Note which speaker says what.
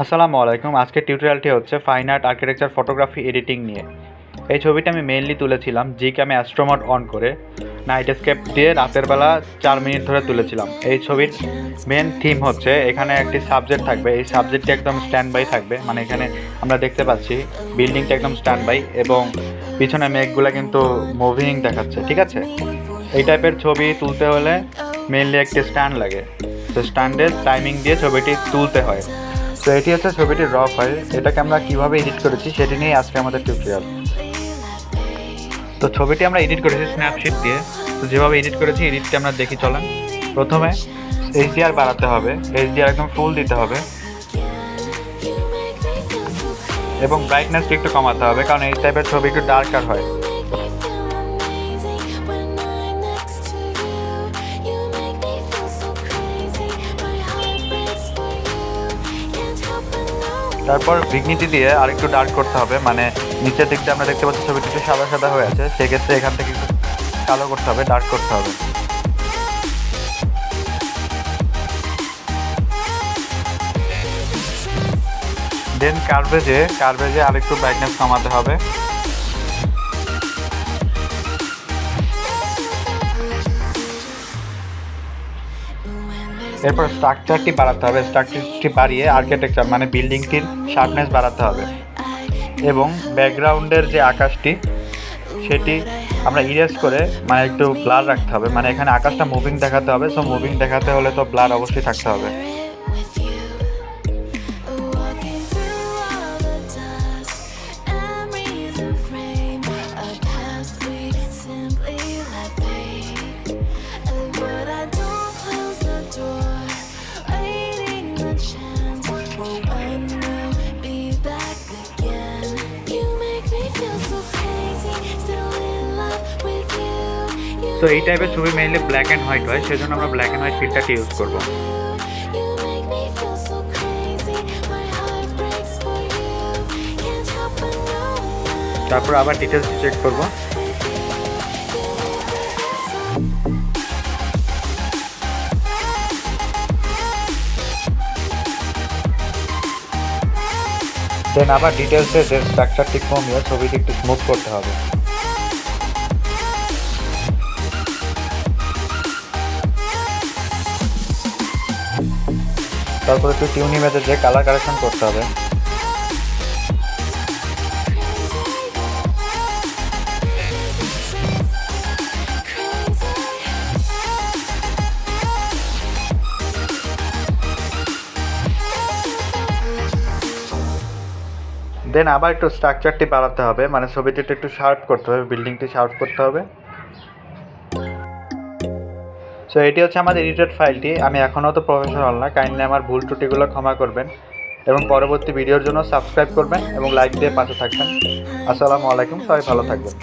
Speaker 1: আসসালামু আলাইকুম। আজকের টিউটোরিয়ালটি হচ্ছে fine art architecture photography editing নিয়ে। এই ছবিটা আমি মেইনলি তুলেছিলাম আমি অ্যাস্ট্রো মোড অন করে নাইট স্কেপ দিয়ে রাতের বেলা 4 মিনিট ধরে তুলেছিলাম। এই ছবির মেন থিম হচ্ছে এখানে একটি সাবজেক্ট থাকবে, এই সাবজেক্টটি একদম স্ট্যান্ড বাই থাকবে, মানে এখানে আমরা দেখতে পাচ্ছি বিল্ডিংটা একদম স্ট্যান্ড বাই এবং পিছনে মেঘগুলো কিন্তু মুভিং দেখাচ্ছে, ঠিক আছে। এই টাইপের ছবি তুলতে হলে মেইনলি একটি স্ট্যান্ড লাগে, তো স্ট্যান্ডের টাইমিং দিয়ে ছবিটি তুলতে হয়। তো এটি হচ্ছে ছবিটির র ফাইল, এটাকে আমরা কিভাবে এডিট করেছি সেটি নিয়ে আজকে আমাদের টিউটোরিয়াল। তো ছবিটি আমরা এডিট করেছি স্ন্যাপশিট দিয়ে। তো যেভাবে এডিট করেছি এডিটটি আমরা দেখি চলেন। প্রথমে এইচডিআর বাড়াতে হবে, এইচডিআর একদম ফুল দিতে হবে এবং ব্রাইটনেসটি একটু কমাতে হবে, কারণ এই টাইপের ছবি একটু ডার্কার হয়। তারপর ভিগনিটি দিয়ে আরেকটু ডার্ক করতে হবে, মানে নিচের দিকটা আমরা দেখতে পাচ্ছি ছবিটি একটু সাদা সাদা হয়ে আছে, সেক্ষেত্রে এখান থেকে একটু কালো করতে হবে, ডার্ক করতে হবে। দেন কার্ভেজে আরেকটু ব্রাইটনেস কমাতে হবে। এরপর স্ট্রাকচারটি বাড়াতে হবে, স্ট্রাকচারটি বাড়িয়ে আর্কিটেকচার মানে বিল্ডিংটির শার্পনেস বাড়াতে হবে এবং ব্যাকগ্রাউন্ডের যে আকাশটি সেটি আমরা ইরেজ করে মানে একটু ব্লার রাখতে হবে, মানে এখানে আকাশটা মুভিং দেখাতে হবে, সো মুভিং দেখাতে হলে তো ব্লার অবশ্যই থাকতে হবে। তো এই টাইপের ছবি মেইনলি ব্ল্যাক অ্যান্ড হোয়াইট হয়, সেজন্য আমরা ব্ল্যাক অ্যান্ড হোয়াইট ফিল্টারটি ইউজ করব। তারপর আবার ডিটেলস চেক করব। দেন আবার ডিটেলসের যে স্ট্রাকচারটি কমিয়ে ছবিটি একটু স্মুথ করতে হবে। তারপর একটু টিউন ইমেজে যে কালার কারেকশন করতে হবে। দেন আবার একটু স্ট্রাকচারটি বাড়াতে হবে, মানে ছবিটিতে একটু শার্প করতে হবে, বিল্ডিংটি শার্প করতে হবে। সো এটি হচ্ছে আমাদের এডিটেড ফাইলটি। আমি এখনও তো প্রফেশনাল না, কাইন্ডলি আমার ভুল ত্রুটিগুলো ক্ষমা করবেন এবং পরবর্তী ভিডিওর জন্য সাবস্ক্রাইব করবেন এবং লাইক দিয়ে পাশে থাকবেন। আসসালামু আলাইকুম, সবাই ভালো থাকবেন।